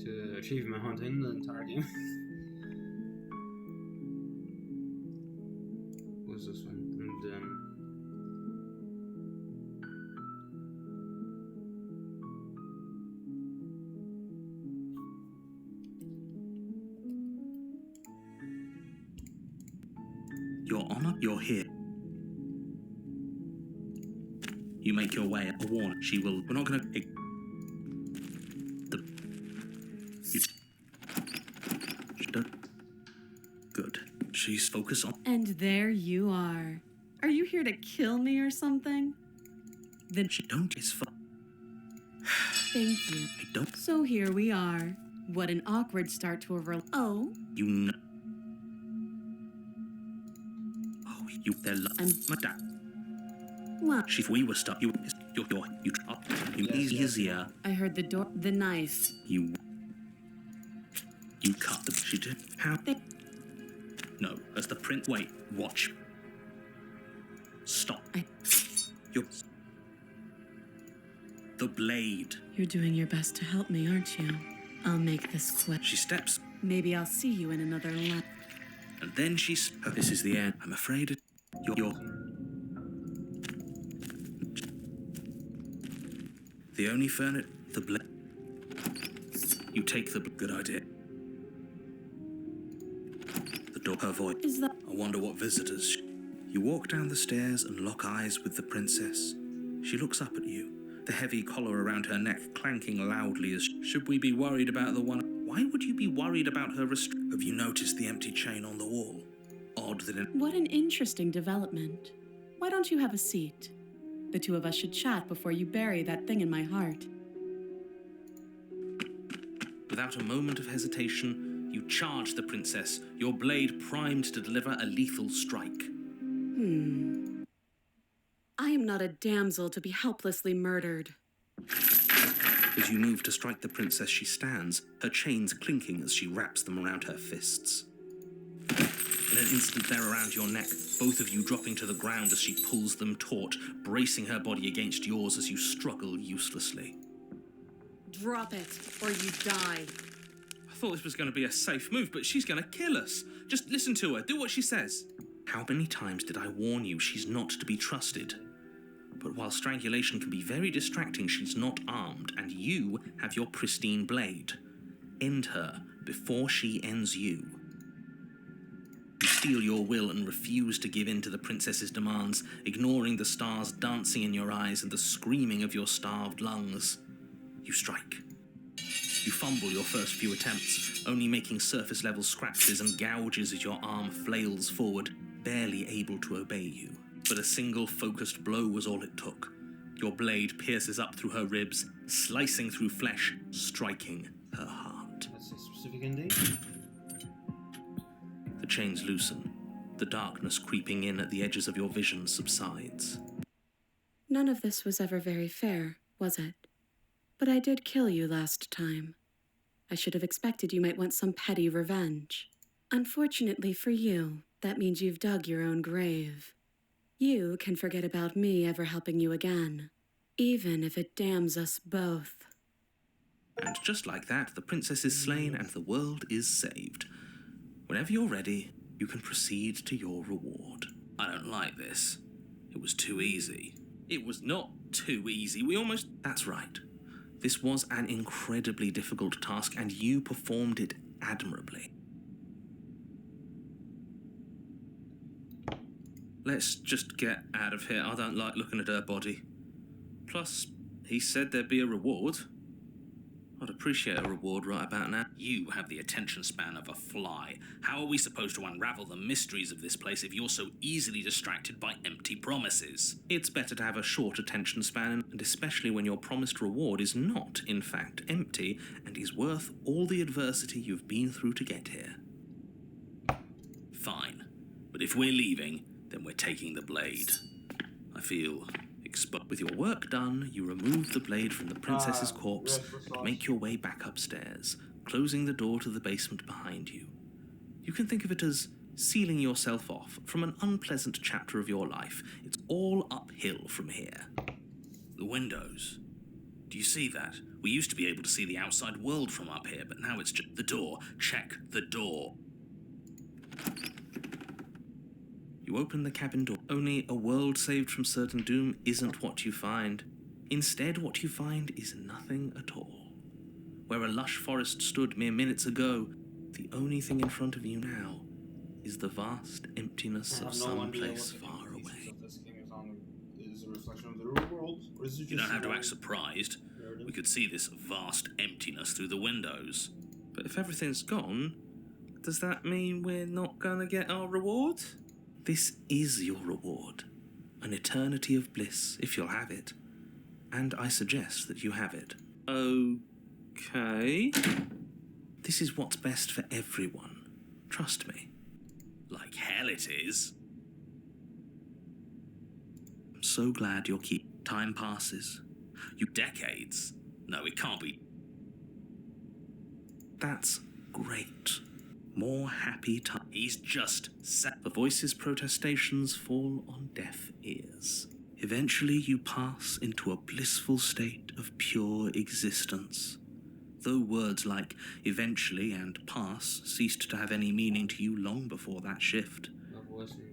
to achievement hunting the entire game. What's this one? And Your Honor, you're here. You make your way. A warning. She will. We're not gonna. Good. She's focused on. And there you are. Are you here to kill me or something? Then She don't. It's fun. thank you. I don't. So here we are. What an awkward start to a Oh, You know. Oh, you. They're. Madame. well, If we were stuck, you up. You easier. I heard the door. The knife. You cut the. She did. How? No, as the print. Wait. Watch. Stop. You're. The blade. You're doing your best to help me, aren't you? I'll make this quick. She steps, Maybe I'll see you in another life. and then she's. Oh, this is the end. I'm afraid you're. The only furniture. The blade. You take the. Good idea. The door. Her voice. Is that... I wonder what visitors. You walk down the stairs and lock eyes with the princess. She looks up at you, the heavy collar around her neck clanking loudly as. Should we be worried about the one? Why would you be worried about her Have you noticed the empty chain on the wall? Odd that What an interesting development. Why don't you have a seat? The two of us should chat before you bury that thing in my heart. Without a moment of hesitation, you charge the princess, your blade primed to deliver a lethal strike. I am not a damsel to be helplessly murdered. As you move to strike the princess, she stands, her chains clinking as she wraps them around her fists. In an instant, they're around your neck, both of you dropping to the ground as she pulls them taut, bracing her body against yours as you struggle uselessly. Drop it, or you die. I thought this was going to be a safe move, but she's going to kill us. Just listen to her, do what she says. How many times did I warn you she's not to be trusted? But while strangulation can be very distracting, she's not armed, and you have your pristine blade. End her before she ends you. You steel your will and refuse to give in to the princess's demands, ignoring the stars dancing in your eyes and the screaming of your starved lungs. You strike. You fumble your first few attempts, only making surface-level scratches and gouges as your arm flails forward, barely able to obey you. But a single focused blow was all it took. Your blade pierces up through her ribs, slicing through flesh, striking her heart. That's specific indeed. The chains loosen. The darkness creeping in at the edges of your vision subsides. None of this was ever very fair, was it? But I did kill you last time. I should have expected you might want some petty revenge. Unfortunately for you, that means you've dug your own grave. You can forget about me ever helping you again, even if it damns us both. And just like that, the princess is slain and the world is saved. Whenever you're ready, you can proceed to your reward. I don't like this. It was too easy. It was not too easy. That's right. This was an incredibly difficult task, and you performed it admirably. Let's just get out of here. I don't like looking at her body. Plus, he said there'd be a reward. I'd appreciate a reward right about now. You have the attention span of a fly. How are we supposed to unravel the mysteries of this place if you're so easily distracted by empty promises? It's better to have a short attention span, and especially when your promised reward is not, in fact, empty and is worth all the adversity you've been through to get here. Fine. But if we're leaving, then we're taking the blade. I feel exposed. With your work done, you remove the blade from the princess's corpse and make your way back upstairs, closing the door to the basement behind you. You can think of it as sealing yourself off from an unpleasant chapter of your life. It's all uphill from here. The windows. Do you see that? We used to be able to see the outside world from up here, but now it's just the door. Check the door. You open the cabin door. Only a world saved from certain doom isn't what you find. Instead, what you find is nothing at all. Where a lush forest stood mere minutes ago, the only thing in front of you now is the vast emptiness of some place far away. This game is a reflection of the real world, or is it just You don't have to act surprised. We could see this vast emptiness through the windows. But if everything's gone, does that mean we're not gonna get our reward? This is your reward. An eternity of bliss, if you'll have it. And I suggest that you have it. Okay. This is what's best for everyone. Trust me. Like hell it is. I'm so glad you'll keep. Time passes. You decades. No, it can't be. That's great. More happy time. He's just set. The voices' protestations fall on deaf ears. Eventually you pass into a blissful state of pure existence. Though words like eventually and pass ceased to have any meaning to you long before that shift,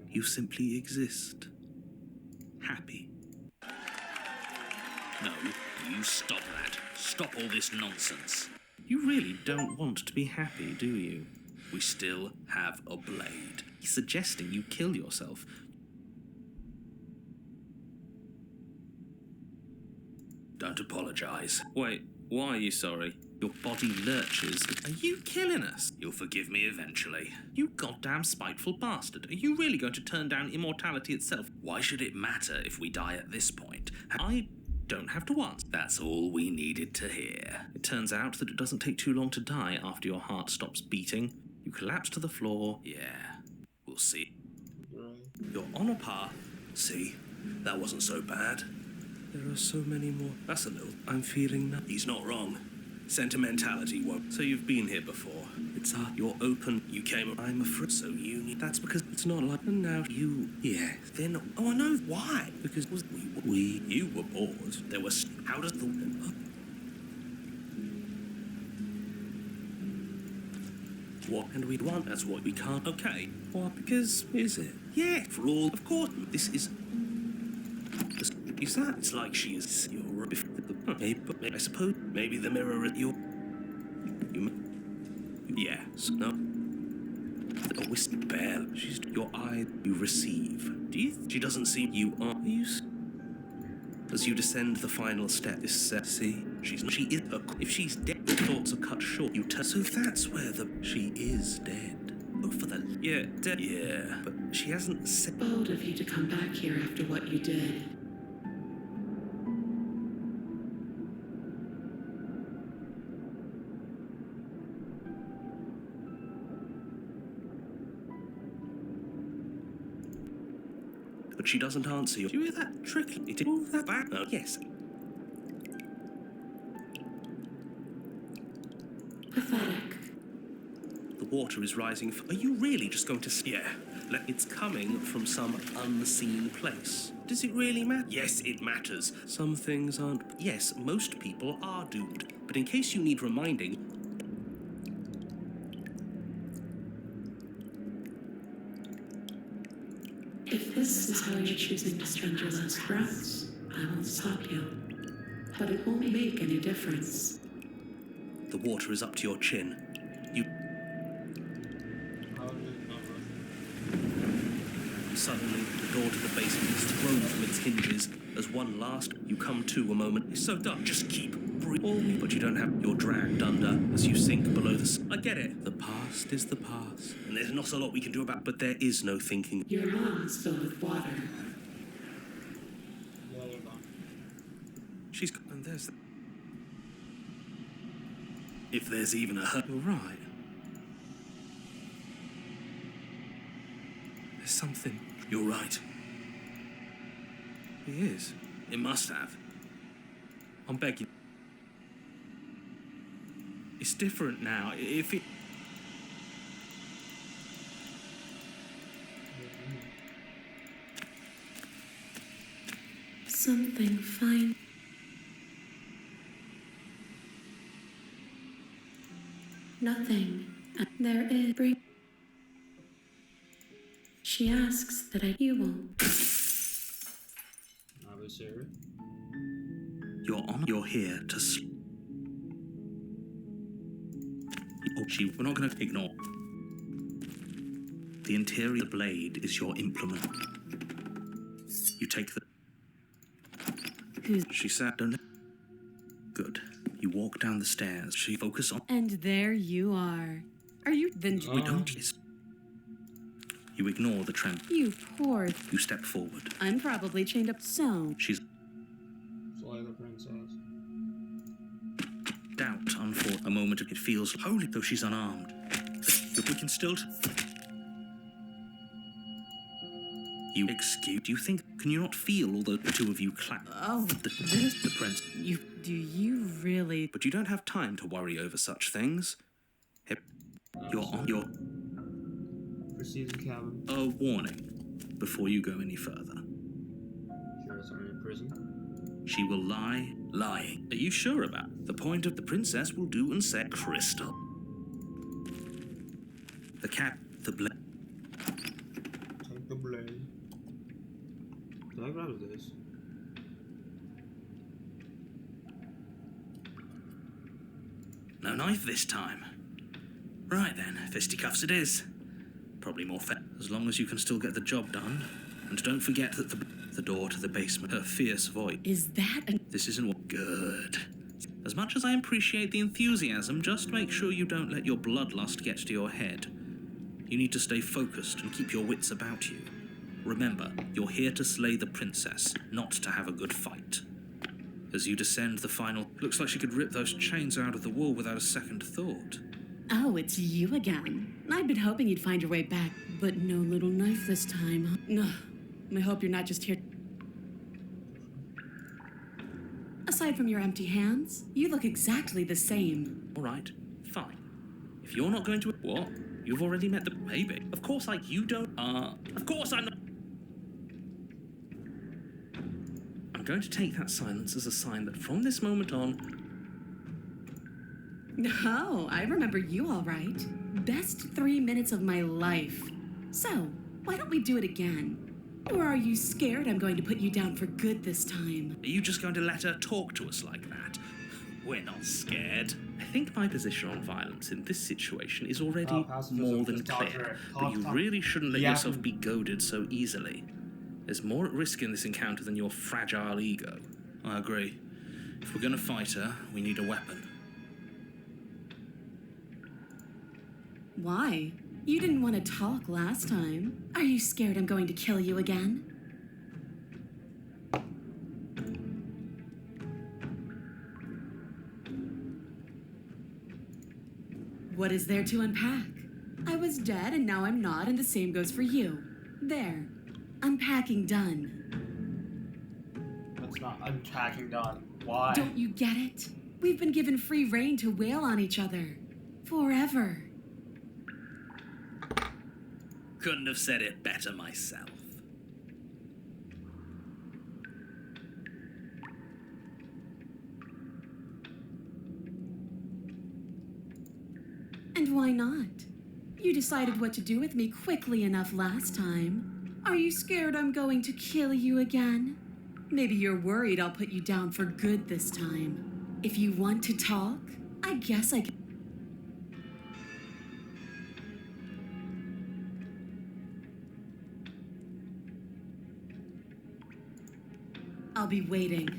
you simply exist. Happy. No, you stop that. Stop all this nonsense. You really don't want to be happy, do you? We still have a blade. He's suggesting you kill yourself. Don't apologize. Wait, why are you sorry? Your body lurches. Are you killing us? You'll forgive me eventually. You goddamn spiteful bastard. Are you really going to turn down immortality itself? Why should it matter if we die at this point? I don't have to answer. That's all we needed to hear. It turns out that it doesn't take too long to die after your heart stops beating. You collapse to the floor. Yeah, we'll see. You're on a path. See, that wasn't so bad. There are so many more. That's a little. I'm feeling that. He's not wrong. Sentimentality won't. So you've been here before. It's you're open. You came. I'm afraid. So you need. That's because it's not like. And now you. Yeah. They're not. Oh, I know why. Because we. You were bored. There was. How does the. What? And we'd want. That's what we can't. Okay. What? Because is it? Yeah. For all. Of course. This is. Is that? It's like she is. You're. Maybe, I suppose. Maybe the mirror at your. You. Yeah. No. A whisper bear. She's your eye. You receive. Do you? She doesn't see you. Are you? As you descend the final step, this see. She is. If she's dead, the thoughts are cut short. You turn. So that's where the. She is dead. Oh, for the. Yeah, dead. Yeah, but she hasn't said. Bold of you to come back here after what you did. But she doesn't answer you. Do you hear that trickling? It all that back? Oh, yes. Pathetic. The water is rising. Are you really just going to... Yeah. It's coming from some unseen place. Does it really matter? Yes, it matters. Some things aren't... Yes, most people are doomed. But in case you need reminding... If this is how you're choosing to spend your last breaths, I won't stop you. But it won't make any difference. The water is up to your chin. You... Suddenly, the door to the basement is thrown from its hinges. As one last, you come to a moment. It's so dark, just keep breathing. But you don't have... You're dragged under as you sink below the... I get it. The past is the past. And there's not a lot we can do about... But there is no thinking. Your lungs filled with water. She's... And there's... If there's even a hurt... You're right. There's something... You're right. He is. It must have. I'm begging. It's different now. If it... Something fine. Nothing. There is. She asks that you will. Sarah. You're here to we're not going to ignore. The interior blade is your implement. You take the... She said, don't... Good. You walk down the stairs. She focus on... And there you are. Are you... Then... We don't... You ignore the tremor. You poor... You step forward. I'm probably chained up so... She's... Slay the princess. Doubt unfor a moment it feels holy though she's unarmed. But we can still... You excuse... Do you think... Can you not feel all the two of you clap? Oh, The prince... Do you really... But you don't have time to worry over such things. You're on your... Proceed to cabin. A warning before you go any further. Sure, it's only in prison. She will lie, lying. Are you sure about the point of the princess will do and say crystal? The cat, the blade. Take the blade. Did I grab this? No knife this time. Right then, fisticuffs it is. Probably more fair, as long as you can still get the job done. And don't forget that the door to the basement, her fierce voice. Is that a... This isn't what... Good. As much as I appreciate the enthusiasm, just make sure you don't let your bloodlust get to your head. You need to stay focused and keep your wits about you. Remember, you're here to slay the princess, not to have a good fight. As you descend the final... Looks like she could rip those chains out of the wall without a second thought. Oh, it's you again. I'd been hoping you'd find your way back, but no little knife this time. No, I hope you're not just here... Aside from your empty hands, you look exactly the same. All right, fine. If you're not going to... What? You've already met the... Maybe. Of course, you don't... Of course I'm not... I'm going to take that silence as a sign that from this moment on... Oh, I remember you all right. Best 3 minutes of my life. So, why don't we do it again? Or are you scared I'm going to put you down for good this time? Are you just going to let her talk to us like that? We're not scared. I think my position on violence in this situation is already more than clear. But you really shouldn't let yourself be goaded so easily. There's more at risk in this encounter than your fragile ego. I agree. If we're going to fight her, we need a weapon. Why? You didn't want to talk last time. Are you scared I'm going to kill you again? What is there to unpack? I was dead and now I'm not, and the same goes for you. There. Unpacking done. That's not unpacking done. Why? Don't you get it? We've been given free rein to wail on each other. Forever. Couldn't have said it better myself. And why not? You decided what to do with me quickly enough last time. Are you scared I'm going to kill you again? Maybe you're worried I'll put you down for good this time. If you want to talk, I guess I can. I'll be waiting.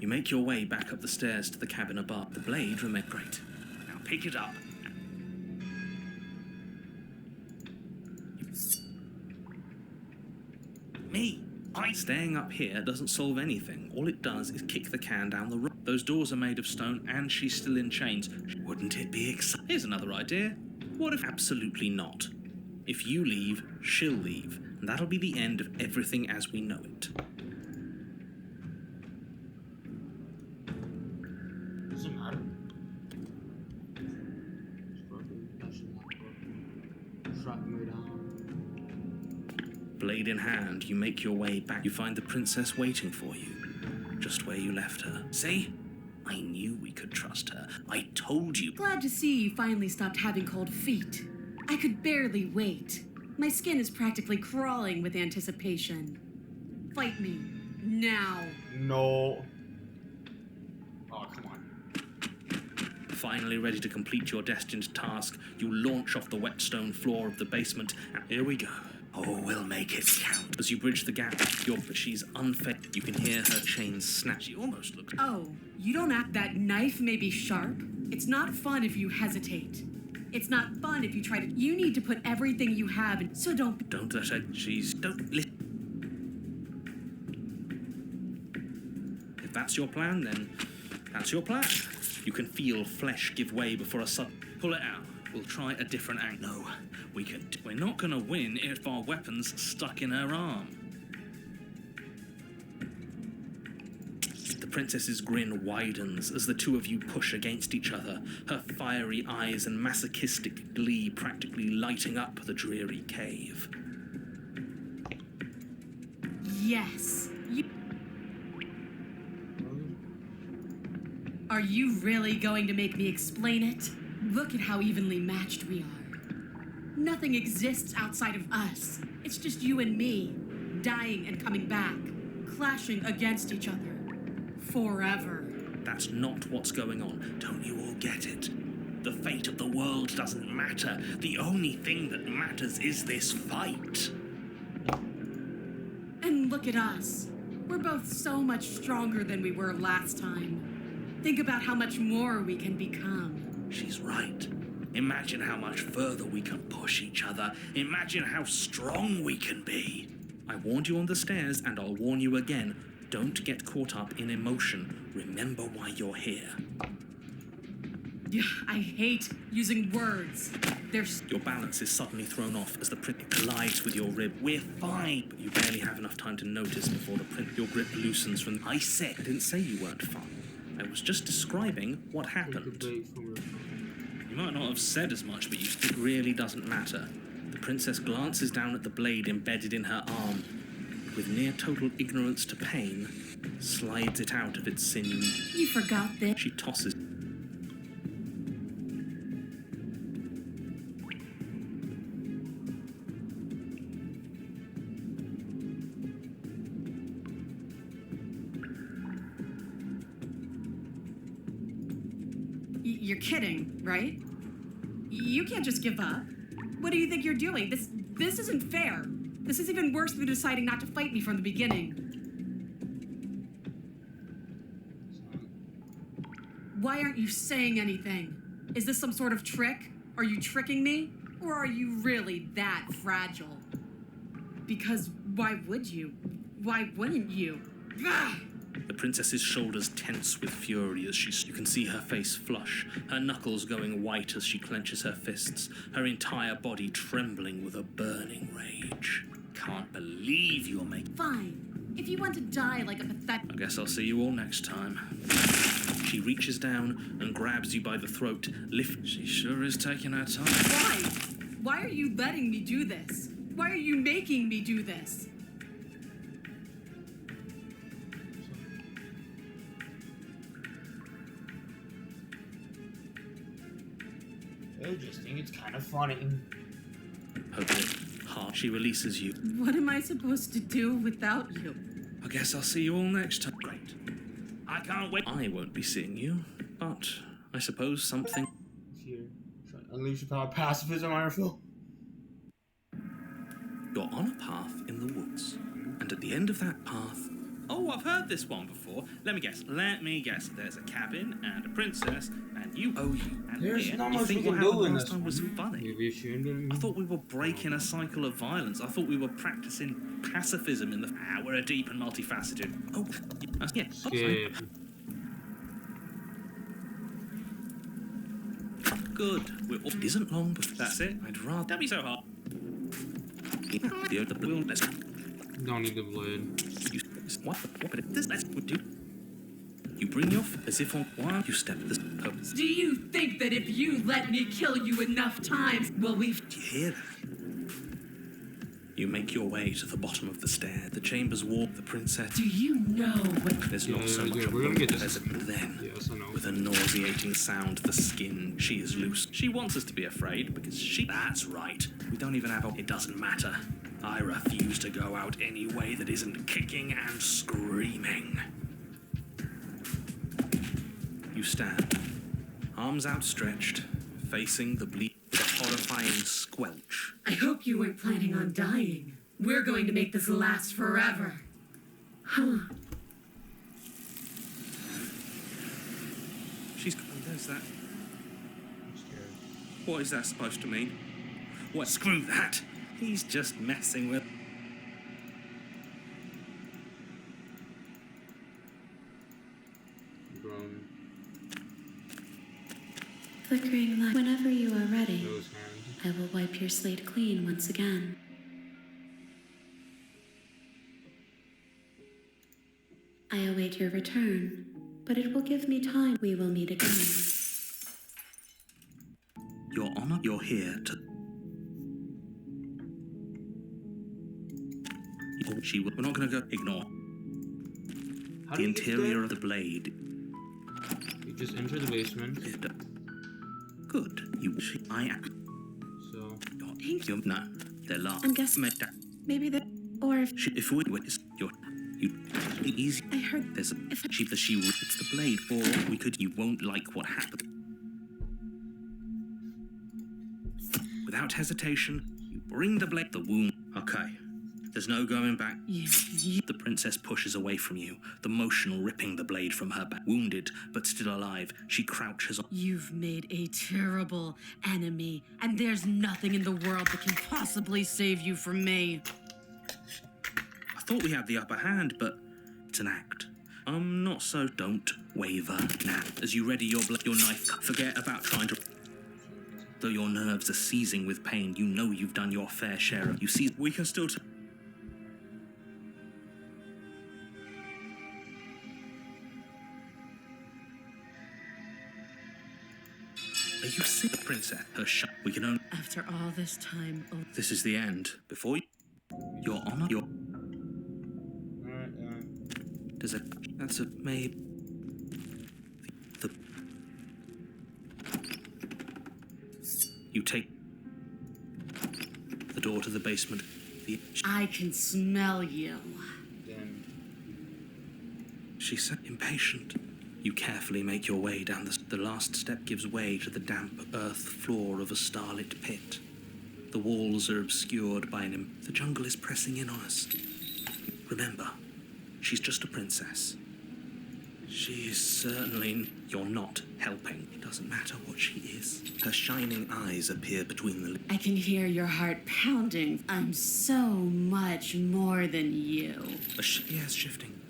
You make your way back up the stairs to the cabin above. The blade remains great. Now pick it up. Me. Staying up here doesn't solve anything. All it does is kick the can down the road. Those doors are made of stone and she's still in chains. Wouldn't it be exciting? Here's another idea. What if absolutely not? If you leave, she'll leave. And that'll be the end of everything as we know it. Doesn't matter. Track me down. Blade in hand, you make your way back. You find the princess waiting for you, just where you left her. See? I knew we could trust her. I told told you. Glad to see you finally stopped having cold feet. I could barely wait. My skin is practically crawling with anticipation. Fight me. Now. No. Oh, come on. Finally ready to complete your destined task, you launch off the wet stone floor of the basement. Here we go. Oh, we'll make it count. As you bridge the gap, but she's unfed. You can hear her chains snap. She almost looks... Oh, you don't act that knife may be sharp? It's not fun if you hesitate. It's not fun if you try to... You need to put everything you have in, so don't... Don't let her... If that's your plan, then that's your plan. You can feel flesh give way before a sudden... Pull it out. We'll try a different angle. No, we can... We're not gonna win if our weapon's stuck in her arm. The princess's grin widens as the two of you push against each other, her fiery eyes and masochistic glee practically lighting up the dreary cave. Yes. Are you really going to make me explain it? Look at how evenly matched we are. Nothing exists outside of us. It's just you and me, dying and coming back, clashing against each other. Forever. That's not what's going on. Don't you all get it? The fate of the world doesn't matter. The only thing that matters is this fight. And look at us. We're both so much stronger than we were last time. Think about how much more we can become. She's right. Imagine how much further we can push each other. Imagine how strong we can be. I warned you on the stairs, and I'll warn you again. Don't get caught up in emotion. Remember why you're here. I hate using words. Your balance is suddenly thrown off as the print collides with your rib. We're fine, but you barely have enough time to notice before your grip loosens from... I didn't say you weren't fine. I was just describing what happened. You might not have said as much, but it really doesn't matter. The princess glances down at the blade embedded in her arm. With near total ignorance to pain, slides it out of its sinew. You forgot this. She tosses. You're kidding, right? You can't just give up. What do you think you're doing? This isn't fair. This is even worse than deciding not to fight me from the beginning. Why aren't you saying anything? Is this some sort of trick? Are you tricking me? Or are you really that fragile? Because why would you? Why wouldn't you? Ugh! The princess's shoulders tense with fury as you can see her face flush, her knuckles going white as she clenches her fists, her entire body trembling with a burning rage. Can't believe you're making... Fine. If you want to die like a pathetic... I guess I'll see you all next time. She reaches down and grabs you by the throat, She sure is taking her time. Why? Why are you letting me do this? Why are you making me do this? I just think it's kind of funny. Her grip hard. She releases you. What am I supposed to do without you? I guess I'll see you all next time. Great. I can't wait. I won't be seeing you, but I suppose something... Here, trying to unleash the power of pacifism, I feel. You're on a path in the woods, and at the end of that path... Oh, I've heard this one before. Let me guess. There's a cabin and a princess, and you owe you. And There's here, not you much think we what can happened do in last this time was one. funny. Maybe you shouldn't. I thought we were breaking a cycle of violence. I thought we were practicing pacifism in the... we're deep and multifaceted. Oh, yeah. Skip. Good. It isn't long, but that's it. I'd rather... Don't be so hard. Don't need the blood. You bring your... As if on one, you step this purpose. Do you think that if you let me kill you enough times, will we... Do you hear that? You make your way to the bottom of the stair. The chamber's wall. The princess. Do you know what? There's Yeah, not so yeah, much we're gonna get this. as then. Yes, I know. With a nauseating sound, the skin. She is loose. She wants us to be afraid because she. That's right. We don't even have a. It doesn't matter. I refuse to go out any way that isn't kicking and screaming. You stand, arms outstretched, facing the bleak, with a horrifying squelch. I hope you weren't planning on dying. We're going to make this last forever. Huh. She's. There's that. I'm scared. What is that supposed to mean? What? Screw that! He's just messing with. Grown. Flickering light. Whenever you are ready, Those hands. I will wipe your slate clean once again. I await your return, but it will give me time. We will meet again. Your Honor, you're here to. We're not going to go. Ignore. How The do you get interior there? of the blade. You just enter the basement. Good. You. I am. So. You're. No. They're large. I'm guessing maybe that, or if If we witness your. You. Easy. I heard There's a. if She. The she. It's the blade. Or we could. You won't like what happened. Without hesitation, you bring the blade. The wound. Okay. There's no going back. The princess pushes away from you, the motion ripping the blade from her back. Wounded, but still alive, she crouches on. You've made a terrible enemy, and there's nothing in the world that can possibly save you from me. I thought we had the upper hand, but it's an act. Not so. Don't waver now. As you ready your knife, forget about trying to. Though your nerves are seizing with pain, you know you've done your fair share of. You see, we can still. Are you sick, princess? Her we can only. After all this time, This is the end. Before you. Your Honor, your. Alright, There's a. That's a maybe. The. You take. The door to the basement. The. I can smell you. then. She said, impatient. You carefully make your way down the last step gives way to the damp earth floor of a starlit pit. The walls are obscured by the jungle is pressing in on us. Remember, she's just a princess. She's certainly. You're not helping. It doesn't matter what she is. Her shining eyes appear between the. I can hear your heart pounding. I'm so much more than you. Yes, shifting.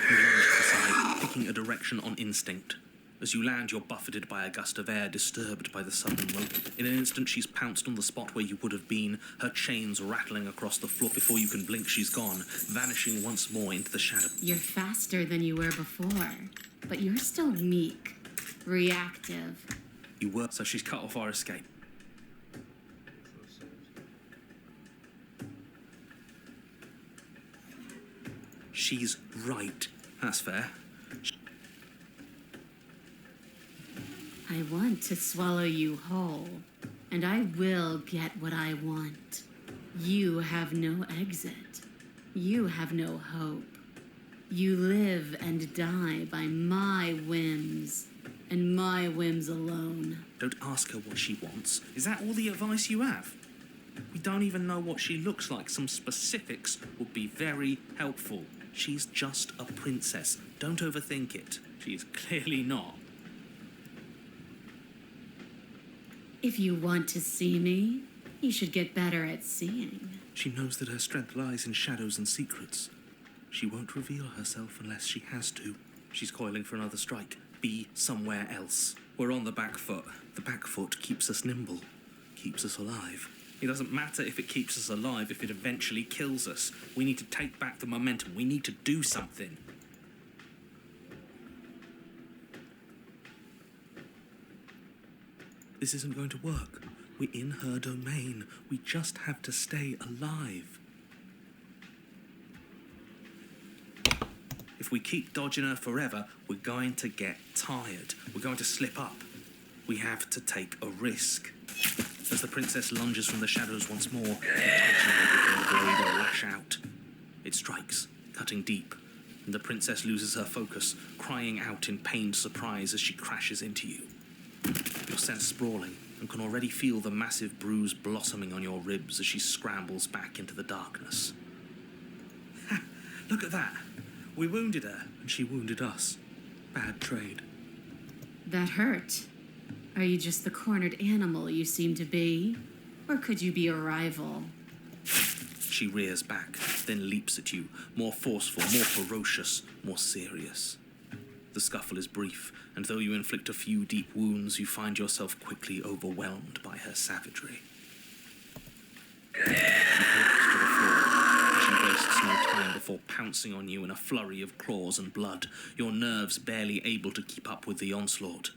You lunge to the side, picking a direction on instinct. As you land, you're buffeted by a gust of air, disturbed by the sudden movement. In an instant, she's pounced on the spot where you would have been, her chains rattling across the floor. Before you can blink, she's gone, vanishing once more into the shadow. You're faster than you were before, but you're still meek, reactive. You were, so she's cut off our escape. She's right. That's fair. I want to swallow you whole, and I will get what I want. You have no exit. You have no hope. You live and die by my whims, and my whims alone. Don't ask her what she wants. Is that all the advice you have? We don't even know what she looks like. Some specifics would be very helpful. She's just a princess. Don't overthink it. She's clearly not. If you want to see me, you should get better at seeing. She knows that her strength lies in shadows and secrets. She won't reveal herself unless she has to. She's coiling for another strike. Be somewhere else. We're on the back foot. The back foot keeps us nimble, keeps us alive. It doesn't matter if it keeps us alive, if it eventually kills us. We need to take back the momentum. We need to do something. This isn't going to work. We're in her domain. We just have to stay alive. If we keep dodging her forever, we're going to get tired. We're going to slip up. We have to take a risk. As the princess lunges from the shadows once more, touching her before the blade will lash out. It strikes, cutting deep, and the princess loses her focus, crying out in pained surprise as she crashes into you. You're sent sprawling and can already feel the massive bruise blossoming on your ribs as she scrambles back into the darkness. Ha! Look at that! We wounded her, and she wounded us. Bad trade. That hurt. Are you just the cornered animal you seem to be? Or could you be a rival? She rears back, then leaps at you, more forceful, more ferocious, more serious. The scuffle is brief, and though you inflict a few deep wounds, you find yourself quickly overwhelmed by her savagery. You collapse to the floor, and she wastes no time before pouncing on you in a flurry of claws and blood, your nerves barely able to keep up with the onslaught.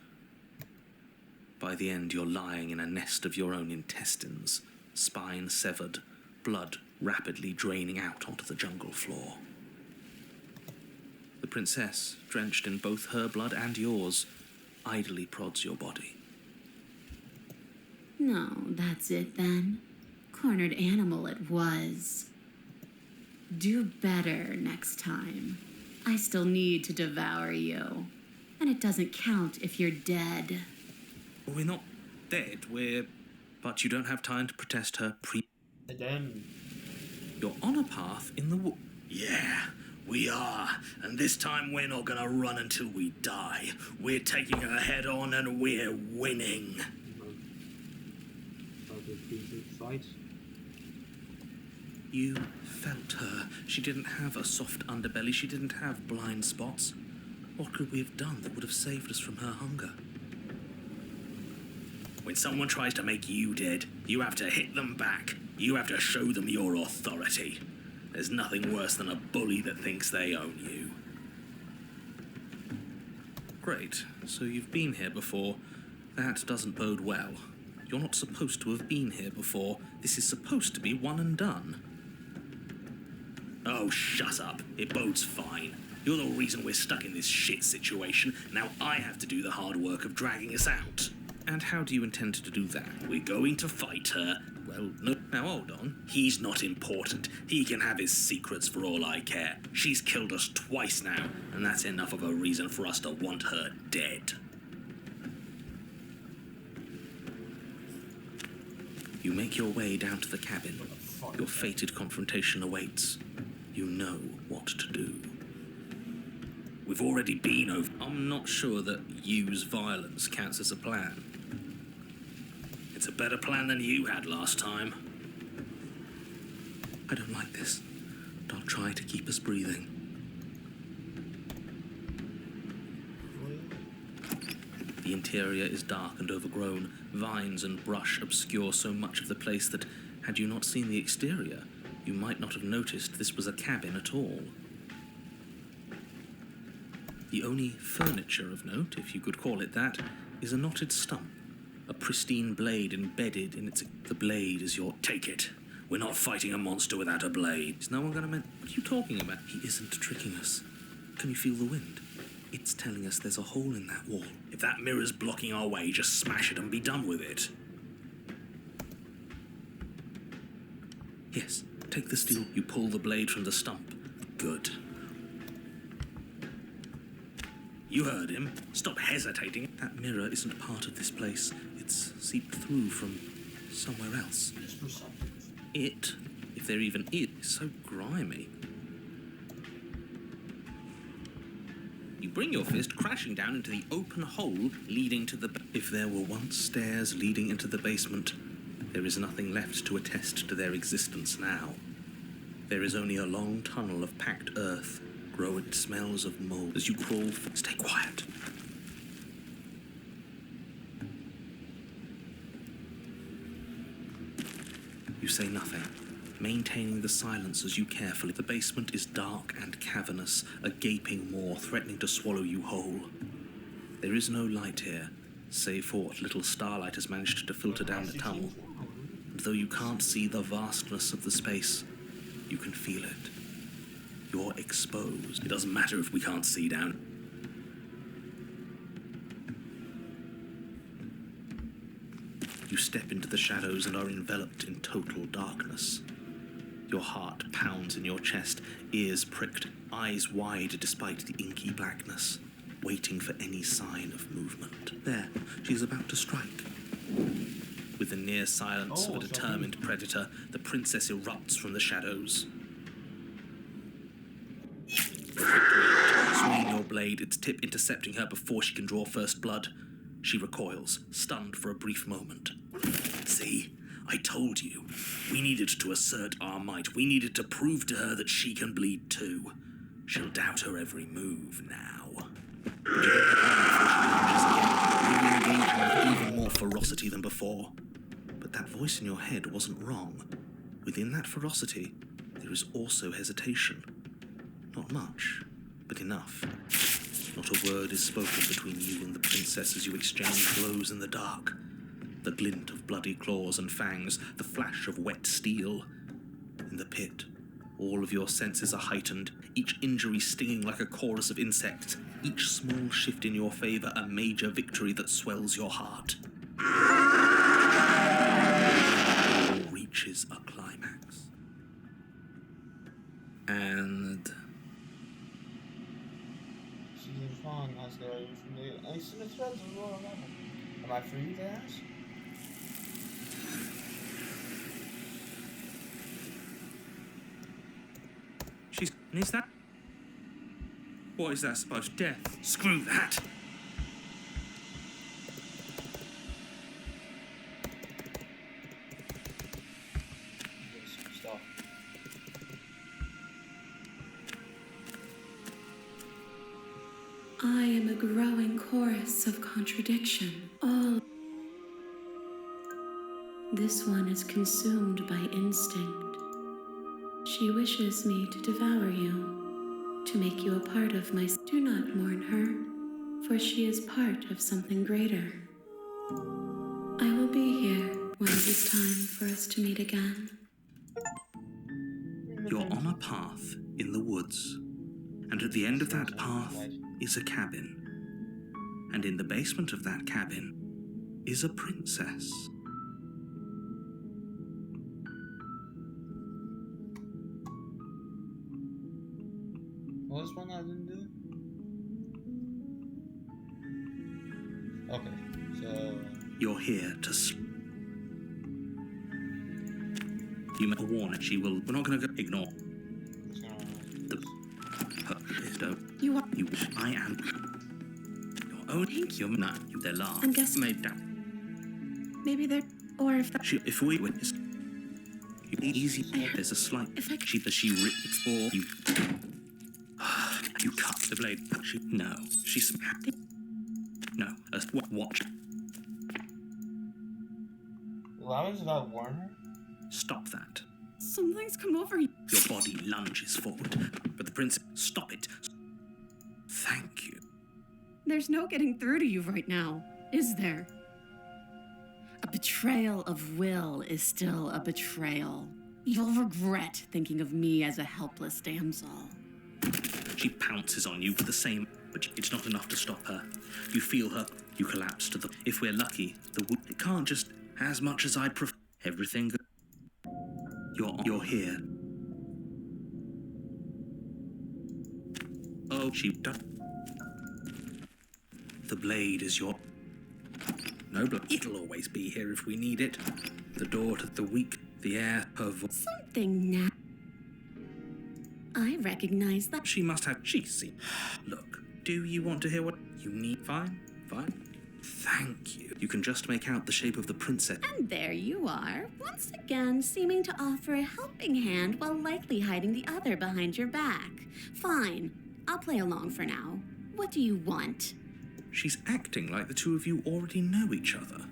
By the end, you're lying in a nest of your own intestines, spine severed, blood rapidly draining out onto the jungle floor. The princess, drenched in both her blood and yours, idly prods your body. No, that's it then. Cornered animal it was. Do better next time. I still need to devour you. And it doesn't count if you're dead. We're not dead, But you don't have time to protest her Again. You're on a path in the wood. Yeah, we are. And this time we're not gonna run until we die. We're taking her head on and we're winning. You felt her. She didn't have a soft underbelly. She didn't have blind spots. What could we have done that would have saved us from her hunger? When someone tries to make you dead, you have to hit them back. You have to show them your authority. There's nothing worse than a bully that thinks they own you. Great. So you've been here before. That doesn't bode well. You're not supposed to have been here before. This is supposed to be one and done. Oh, shut up. It bodes fine. You're the reason we're stuck in this shit situation. Now I have to do the hard work of dragging us out. And how do you intend to do that? We're going to fight her. Well, no. Now hold on. He's not important. He can have his secrets for all I care. She's killed us twice now, and that's enough of a reason for us to want her dead. You make your way down to the cabin. Your fated confrontation awaits. You know what to do. We've already been over. I'm not sure that use violence counts as a plan. It's a better plan than you had last time. I don't like this, but I'll try to keep us breathing. The interior is dark and overgrown. Vines and brush obscure so much of the place that, had you not seen the exterior, you might not have noticed this was a cabin at all. The only furniture of note, if you could call it that, is a knotted stump. A pristine blade embedded in its... The blade is your... Take it. We're not fighting a monster without a blade. Is no one gonna... What are you talking about? He isn't tricking us. Can you feel the wind? It's telling us there's a hole in that wall. If that mirror's blocking our way, just smash it and be done with it. Yes, take the steel. You pull the blade from the stump. Good. You heard him. Stop hesitating. That mirror isn't part of this place. It's seeped through from somewhere else. It, if there even is so grimy. You bring your fist crashing down into the open hole leading to the... If there were once stairs leading into the basement, there is nothing left to attest to their existence now. There is only a long tunnel of packed earth. Growing smells of mold as you crawl. Stay quiet. You say nothing, maintaining the silence as you carefully. The basement is dark and cavernous, a gaping maw threatening to swallow you whole. There is no light here. save for what little starlight has managed to filter down the tunnel. And though you can't see the vastness of the space, you can feel it. You're exposed. It doesn't matter if we can't see down. You step into the shadows and are enveloped in total darkness. Your heart pounds in your chest, ears pricked, eyes wide despite the inky blackness, waiting for any sign of movement. There, she's about to strike. With the near silence of a determined predator, the princess erupts from the shadows. Swinging your blade, its tip intercepting her before she can draw first blood. She recoils, stunned for a brief moment. See? I told you. We needed to assert our might. We needed to prove to her that she can bleed too. She'll doubt her every move now. Engaging with even more ferocity than before. But that voice in your head wasn't wrong. Within that ferocity, there is also hesitation. Not much, but enough. Not a word is spoken between you and the princess as you exchange blows in the dark. The glint of bloody claws and fangs, the flash of wet steel. In the pit, all of your senses are heightened, each injury stinging like a chorus of insects, each small shift in your favor a major victory that swells your heart. It all reaches a climax. And... Season 5 has the from the Ice in the Threads of Royal Level. Am I free to ask? Is that? What is that supposed to? Death. Screw that! Yes, stop. I am a growing chorus of contradiction. All. This one is consumed by instinct. She wishes me to devour you, to make you a part of my... Do not mourn her, for she is part of something greater. I will be here when it is time for us to meet again. You're on a path in the woods, and at the end of that path is a cabin. And in the basement of that cabin is a princess. What was one I didn't do? Okay, so... You're here to You may warn her. She will... We're not going to go... Ignore. You are... You... I am... Your own... You're... No. They're large. I'm guessing... Made down. Maybe they're... Or if that... If we witness... Easy... There's a slight... If I... She ripped... Or... You... You cut the blade. No. She smacked it. No. Watch. Why did I warn her? Stop that. Something's come over you. Your body lunges forward, but the princess... Stop it. Thank you. There's no getting through to you right now, is there? A betrayal of will is still a betrayal. You'll regret thinking of me as a helpless damsel. She pounces on you with the same, but it's not enough to stop her. You feel her. You collapse to the... If we're lucky, it can't just... As much as I'd prefer... Everything... You're here. Oh, she done. The blade is your... No blood. It'll always be here if we need it. The door to the weak, the air, her voice. Something now. I recognize that. She must have... She's seen... Look, do you want to hear what you need? Fine. Thank you. You can just make out the shape of the princess. And there you are, once again seeming to offer a helping hand while likely hiding the other behind your back. Fine, I'll play along for now. What do you want? She's acting like the two of you already know each other.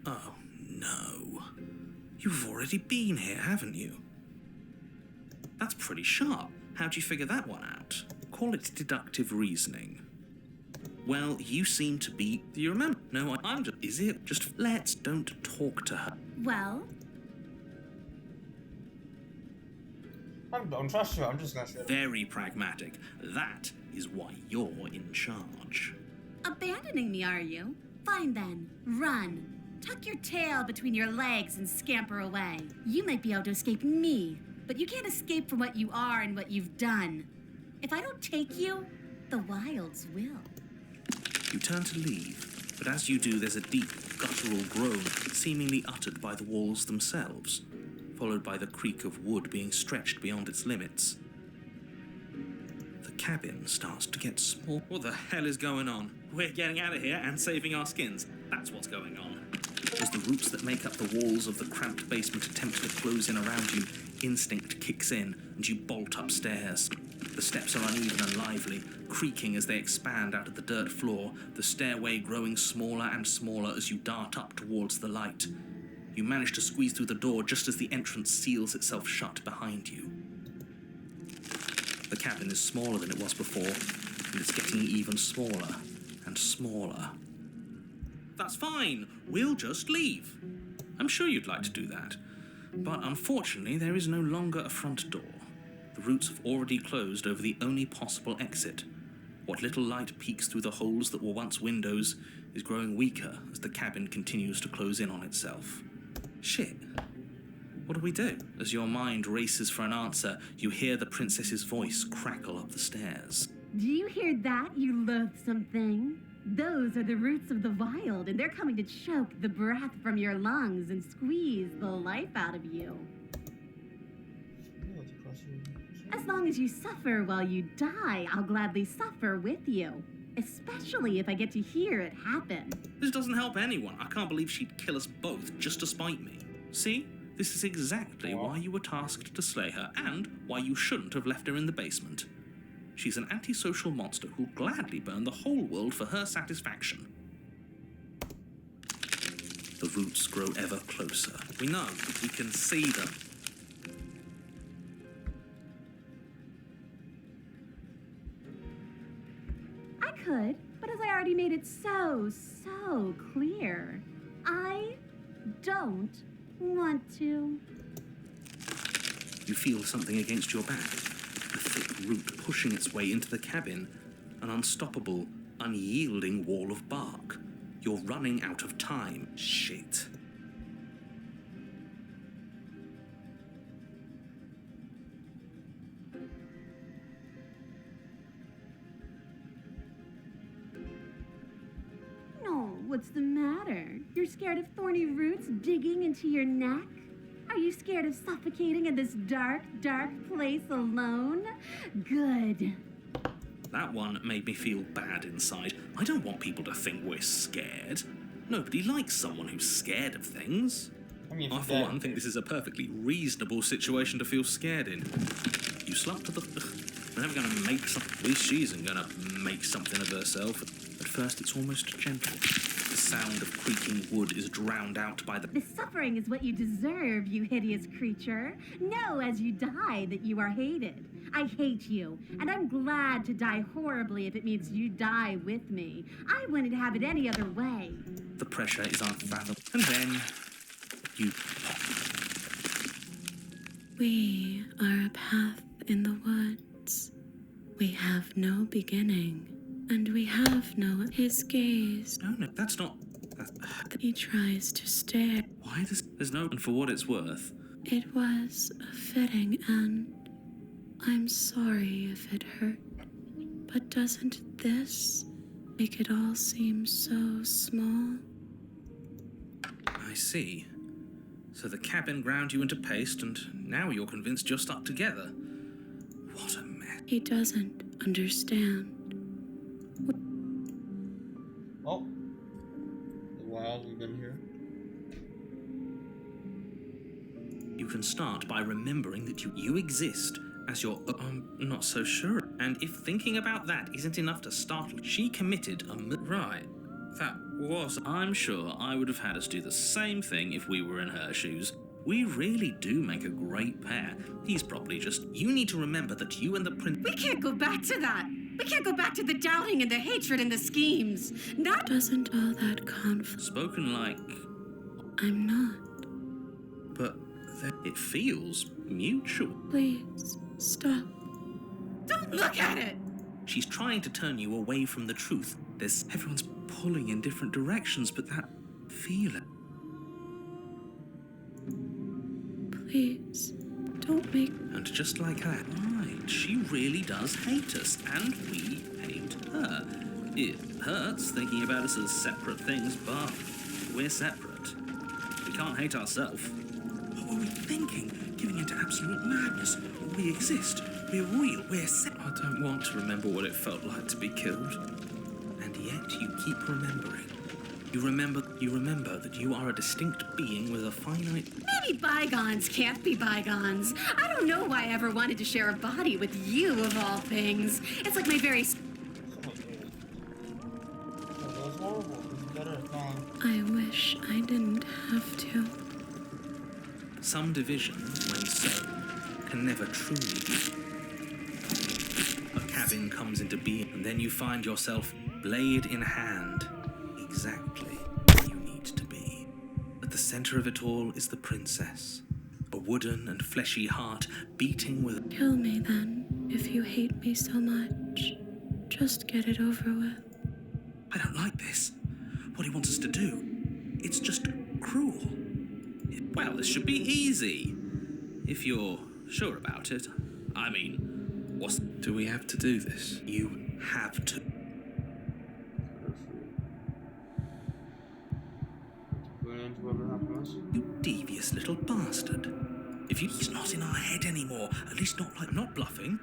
Oh, no. You've already been here, haven't you? That's pretty sharp. How'd you figure that one out? Call it deductive reasoning. Well, you seem to be... Do you remember? No, I'm just... Is it? Just let's don't talk to her. Well, I don't trust you. I'm just gonna say it. Very pragmatic. That is why you're in charge. abandoning me, are you? Fine then, run. Tuck your tail between your legs and scamper away. You might be able to escape me, but you can't escape from what you are and what you've done. If I don't take you, the wilds will. You turn to leave, but as you do, there's a deep, guttural groan, seemingly uttered by the walls themselves, followed by the creak of wood being stretched beyond its limits. The cabin starts to get small. What the hell is going on? We're getting out of here and saving our skins. That's what's going on. As the roots that make up the walls of the cramped basement attempt to close in around you, instinct kicks in, and you bolt upstairs. The steps are uneven and lively, creaking as they expand out of the dirt floor, the stairway growing smaller and smaller as you dart up towards the light. You manage to squeeze through the door just as the entrance seals itself shut behind you. The cabin is smaller than it was before, and it's getting even smaller and smaller. That's fine. We'll just leave. I'm sure you'd like to do that. But unfortunately, there is no longer a front door. The roots have already closed over the only possible exit. What little light peeks through the holes that were once windows is growing weaker as the cabin continues to close in on itself. Shit. What do we do? As your mind races for an answer, you hear the princess's voice crackle up the stairs. Do you hear that, you loathsome thing? Those are the roots of the wild, and they're coming to choke the breath from your lungs and squeeze the life out of you. As long as you suffer while you die, I'll gladly suffer with you. Especially if I get to hear it happen. This doesn't help anyone. I can't believe she'd kill us both just to spite me. See? This is exactly why you were tasked to slay her, and why you shouldn't have left her in the basement. She's an antisocial monster who'll gladly burn the whole world for her satisfaction. The roots grow ever closer. We know. We can see them. I could, but as I already made it so clear, I don't want to. You feel something against your back. A thick root pushing its way into the cabin. An unstoppable, unyielding wall of bark. You're running out of time. Shit. No, what's the matter? You're scared of thorny roots digging into your neck? Are you scared of suffocating in this dark place alone? Good. That one made me feel bad inside. I don't want people to think we're scared. Nobody likes someone who's scared of things. I, for one, think this is a perfectly reasonable situation to feel scared in. You slump to the... We're never going to make something... At least she isn't going to make something of herself. At first, it's almost gentle. The sound of creaking wood is drowned out by the... The suffering is what you deserve, you hideous creature. Know as you die that you are hated. I hate you, and I'm glad to die horribly if it means you die with me. I wouldn't have it any other way. The pressure is unfathomable. And then... you... We are a path in the woods. We have no beginning, and we have no... His gaze... No, that's not... He tries to stare. Why does... There's no... And for what it's worth... It was a fitting end. I'm sorry if it hurt, but doesn't this make it all seem so small? I see. So the cabin ground you into paste, and now you're convinced you're stuck together. What a mess. He doesn't understand. Oh. The wild we've been here. You can start by remembering that you exist as your... I'm not so sure. And if thinking about that isn't enough to startle... She committed a... Right. That was... I'm sure I would have had us do the same thing if we were in her shoes. We really do make a great pair. He's probably just... You need to remember that you and the prince... We can't go back to that. We can't go back to the doubting and the hatred and the schemes. Not doesn't all that conflict. Spoken like, I'm not. but it feels mutual. Please, stop. Don't look at it! She's trying to turn you away from the truth. Everyone's pulling in different directions, but that feeling. Please, don't make... And just like that, right, she really does hate us, and we hate her. It hurts thinking about us as separate things, but we're separate. We can't hate ourselves. What were we thinking? Giving into absolute madness. We exist. We're real. We're separate. I don't want to remember what it felt like to be killed. And yet you keep remembering. You remember that you are a distinct being with a finite... Maybe bygones can't be bygones. I don't know why I ever wanted to share a body with you, of all things. It's like my very... Oh, that was horrible. It's better at calling. I wish I didn't have to. Some division, when sown, can never truly be. A cabin comes into being, and then you find yourself blade in hand, exactly where you need to be. At the center of it all is the princess, a wooden and fleshy heart beating with... Kill me then, if you hate me so much. Just get it over with. I don't like this. What he wants us to do. It's just cruel. Well, this should be easy. If you're sure about it. I mean, what's... Do we have to do this? You have to. You devious little bastard. If he's not in our head anymore, at least not like... Not bluffing.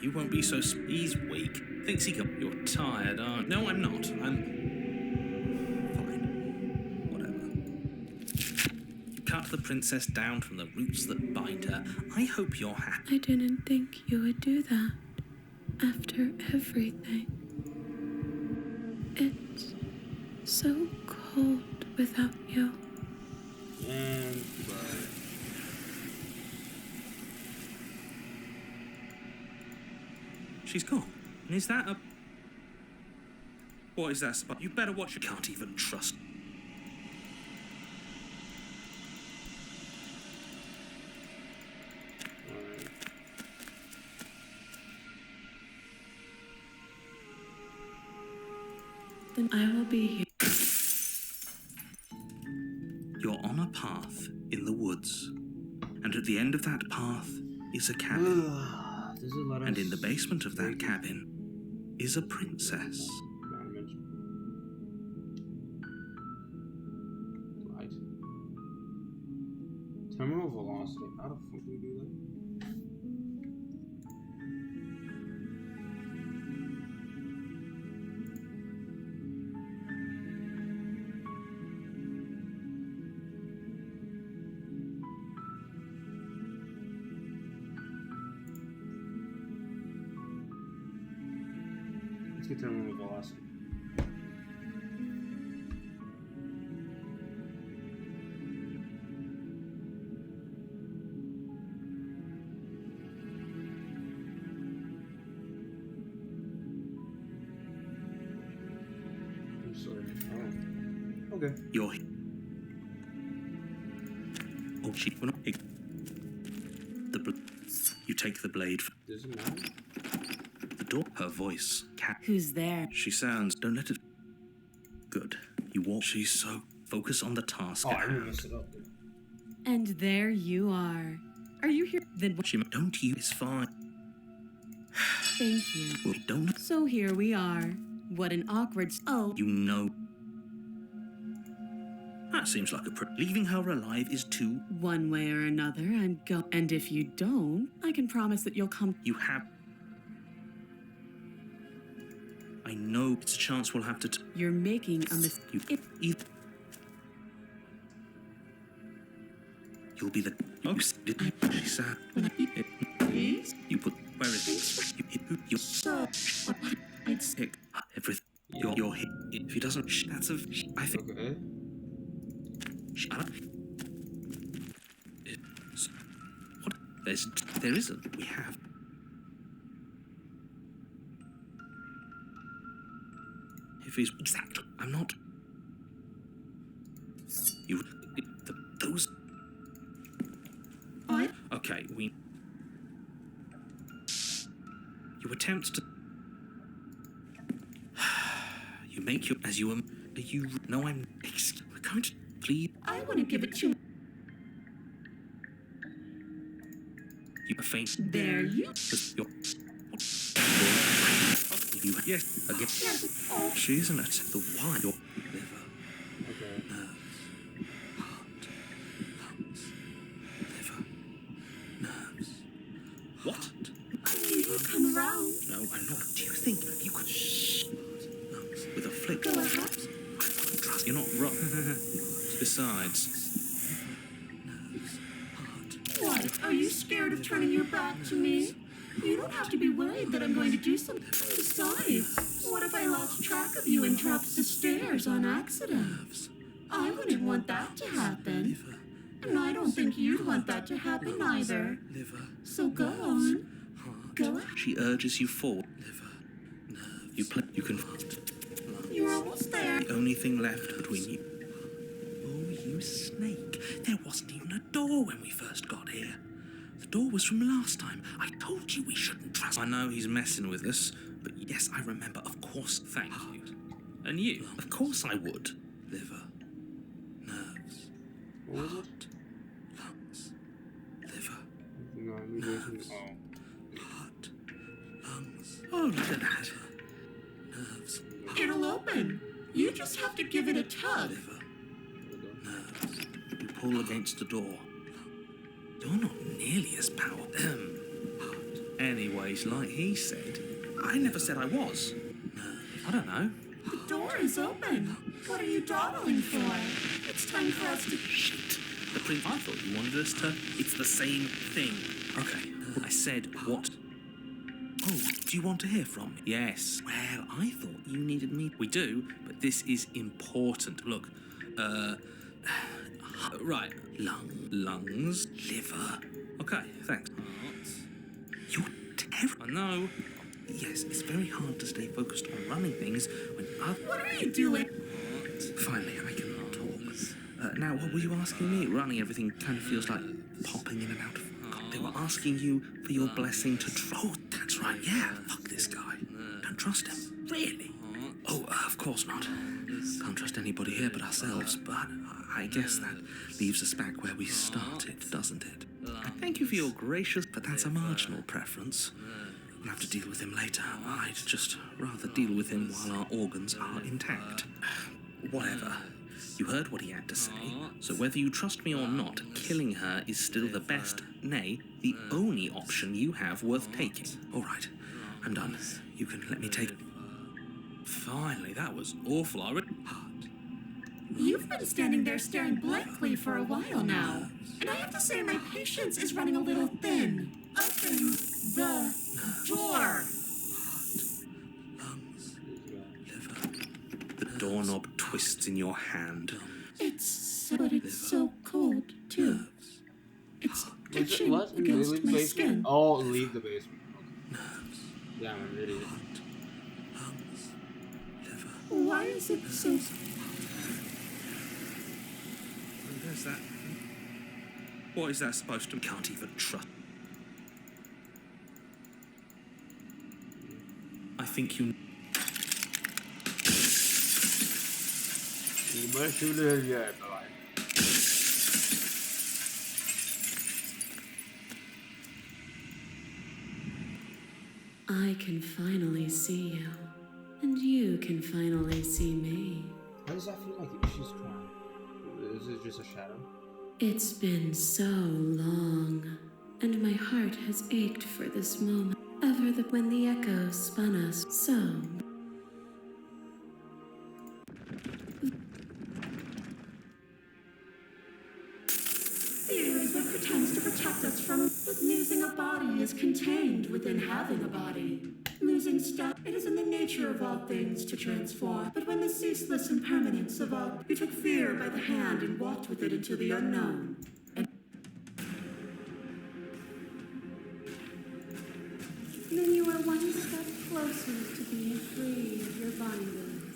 You won't be so... He's weak. Thinks he got... You're tired, aren't... No, I'm not. I'm... Fine. Whatever. You cut the princess down from the roots that bind her. I hope you're happy. I didn't think you would do that. After everything. It's so cold without you. And She's gone. Is that a... What is that spot? You better watch. You can't even trust. Then I will be here. You're on a path in the woods. And at the end of that path is a cabin. does it let us... And in the basement of that cabin is a princess. Right. Terminal velocity. How the fuck do we do that? Let's get terminal velocity. I'm sorry. Oh. Okay. You're... Oh, she... You take the blade from Does it matter? the door. Her voice. Who's there? She sounds... Don't let it... Good. You walk... She's so... Focus on the task Oh, at I hand. messed it up. And there you are. Are you here? Then She... Don't you... It's fine. thank you. Well, don't... So here we are. What an awkward... Oh, You know... That seems like a... Leaving her alive is too... one way or another, I'm go... And if you don't, I can promise that you'll come... You have... I know it's a chance we'll have to... You're making a mistake. You'll be the... Oh, she said... You put... Where is it? You... It's sick. Everything... You're hit. If he doesn't... That's a... I think... Okay. What? There isn't. We have... if he's exactly. I'm not. You. Those. What? Okay, we. You attempt to. You make your. As you are. You. No, I'm. We're going to. Please. I want to give it to. You are faint. There you. Your. You. Yes. Again. Yes. Oh. She isn't at the wine. Your liver. Okay. Nerves. Heart. Lungs. Liver. Nerves. What? You come around. No, I'm not. Do you think you could lungs with a flick? Go ahead. I wouldn't trust. You're not wrong. Besides. Nerves. Heart. What? Are you scared of turning your back to me? You don't have to be worried that I'm going to do something. Besides, what if I lost track of you and dropped the stairs on accident? Nerves. I wouldn't want that to happen. Liver. And I don't think you'd want that to happen either. Liver. So go on. Heart. Go ahead. She urges you forward. Liver. Nerves. You play. You can. Lungs. You're almost there. The only thing left between you. Oh, you snake. There wasn't even a door when we first got here. The door was from last time. I told you we shouldn't trust. I know he's messing with us, but yes, I remember. Of course, thank you. And you? Of course I would. Liver. Nerves. What was it? Lungs. Liver. No, I'm losing. Oh. Heart. Lungs. Oh, look at that. Nerves. It'll open. You just have to give it a tug. Liver. Nerves. You pull against the door. You're not nearly as powerful. Anyways, like he said, I never said I was. I don't know. The door is open. What are you dawdling for? It's time for us to... Shit. The prince. I thought you wanted us to. It's the same thing. Okay. I said what? Oh, do you want to hear from me? Yes. Well, I thought you needed me. We do, but this is important. Look, right. Lungs, liver. Okay, thanks. You're terrible. I know. Yes, it's very hard to stay focused on running things when other. What are you doing? Finally, I can talk. Now, what were you asking me? Running everything kind of feels like popping in and out of. They were asking you for your blessing to. Oh, that's right. Yeah, fuck this guy. Don't trust him. Really? Oh, of course not. Can't trust anybody here but ourselves. But I guess that leaves us back where we started, doesn't it? Thank you for your gracious, but that's a marginal preference. We'll have to deal with him later. I'd just rather deal with him while our organs are intact. Whatever. You heard what he had to say, so whether you trust me or not, killing her is still the best, nay, the only option you have worth taking. All right, I'm done. You can let me take... Finally, that was awful. You've been standing there staring blankly for a while now. And I have to say my patience is running a little thin. Open the door. Lungs, liver. The doorknob twists in your hand. But it's so cold, too. It's itching against my skin. Oh, leave the basement. Nerves, Yeah, I'm an idiot. lungs, liver. Why is it so... There's that. What is that supposed to? Can't even trust. I think you. You must shoot it yet, alright. I can finally see you, and you can finally see me. How does that feel like she's crying? Is it just a shadow? It's been so long, and my heart has ached for this moment. When the echo spun us so. Fear is what pretends to protect us from... But losing a body is contained within having a body. Losing stuff, it is in the nature of all things to transform. But when the ceaseless impermanence of all... You took fear by the hand and walked with it into the unknown. And then you were one step closer to being free of your bindings.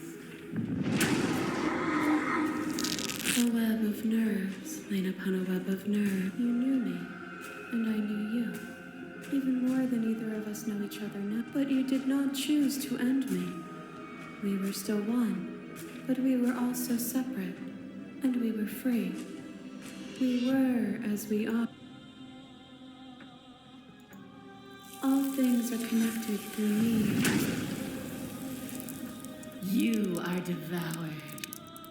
woven upon a web of nerve. You knew me, and I knew you. Even more than either of us know each other now. But you did not choose to end me. We were still one, but we were also separate, and we were free. We were as we are. All things are connected through me. You are devoured.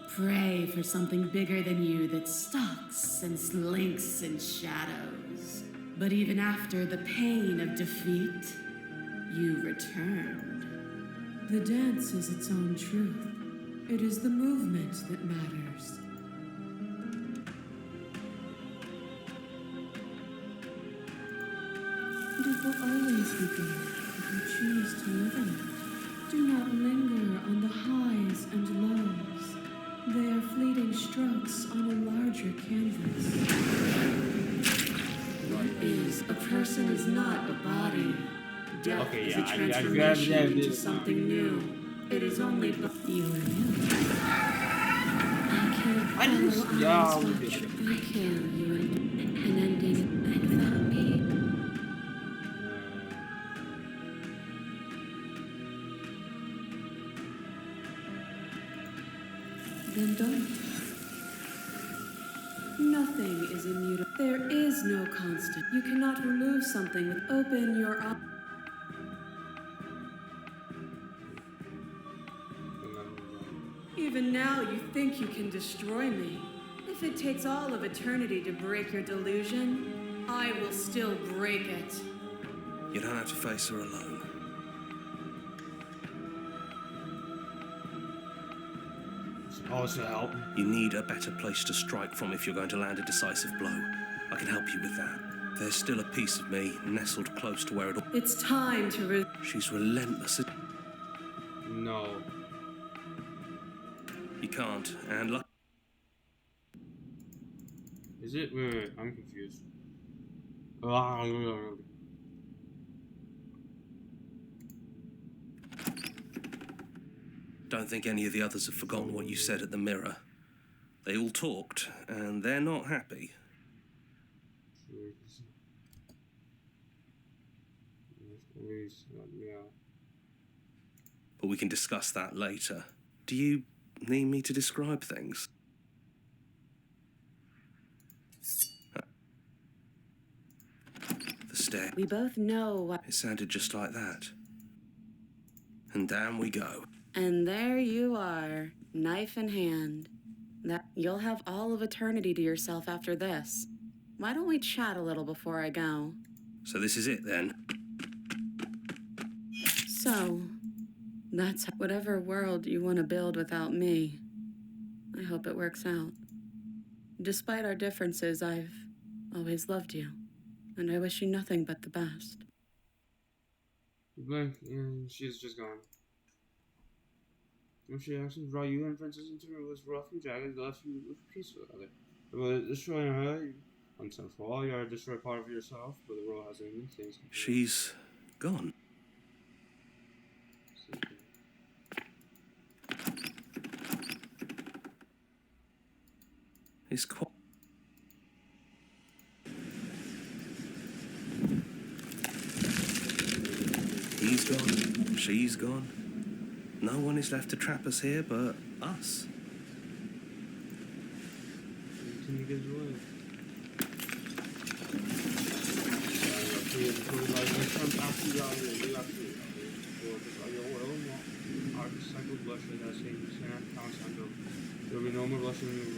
Pray for something bigger than you that stalks and slinks in shadows. But even after the pain of defeat, you returned. The dance is its own truth. It is the movement that matters. And it will always be good if you choose to live in it. Do not linger on the highs and lows. They are fleeting strokes on a larger canvas. What is a person is not a body. Death Okay, is yeah, a transformation into something new. It is only you and you. I can't follow eyes watch. I kill you and an ending without me. Then don't. Nothing is immutable. There is no constant. You cannot remove something with open your eyes. Even now, you think you can destroy me. If it takes all of eternity to break your delusion, I will still break it. You don't have to face her alone. Supposed to help. You need a better place to strike from if you're going to land a decisive blow. I can help you with that. There's still a piece of me nestled close to where it all... It's time to She's relentless. No. You can't, and luck. Is it? Wait, I'm confused. Don't think any of the others have forgotten what you said at the mirror. They all talked, and they're not happy. But we can discuss that later. Do you need me to describe things? The stare. We both know what. It sounded just like that. And down we go. And there you are, knife in hand. That you'll have all of eternity to yourself after this. Why don't we chat a little before I go? So this is it then? So, that's whatever world you want to build without me. I hope it works out. Despite our differences, I've always loved you, and I wish you nothing but the best. Blink, and she's just gone. When she actions brought you and Princess into this refuge, I left you with peace with other. But destroying her, once and for all, you are destroy part of yourself, but the world has any things. She's gone. It's quite... He's gone. She's gone. No one is left to trap us here but us. Can you get away?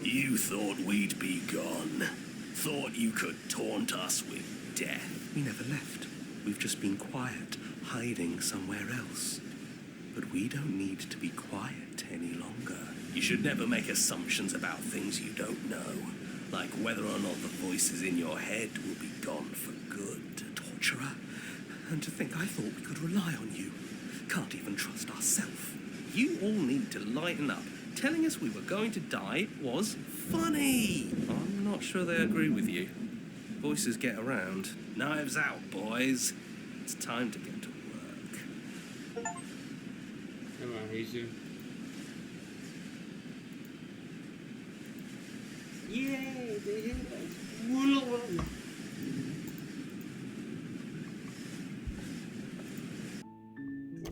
You thought we'd be gone. Thought you could taunt us with death. We never left. We've just been quiet, hiding somewhere else. But we don't need to be quiet any longer. You should never make assumptions about things you don't know. Like whether or not the voices in your head will be gone for good. Torturer. And to think I thought we could rely on you. Can't even trust ourselves. You all need to lighten up. Telling us we were going to die was funny. I'm not sure they agree with you. Voices get around. Knives out, boys. It's time to get to work. Come on, Jesus. Yay! What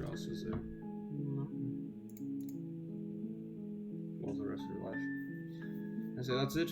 else is there? Well, the rest of your life. I say that's it.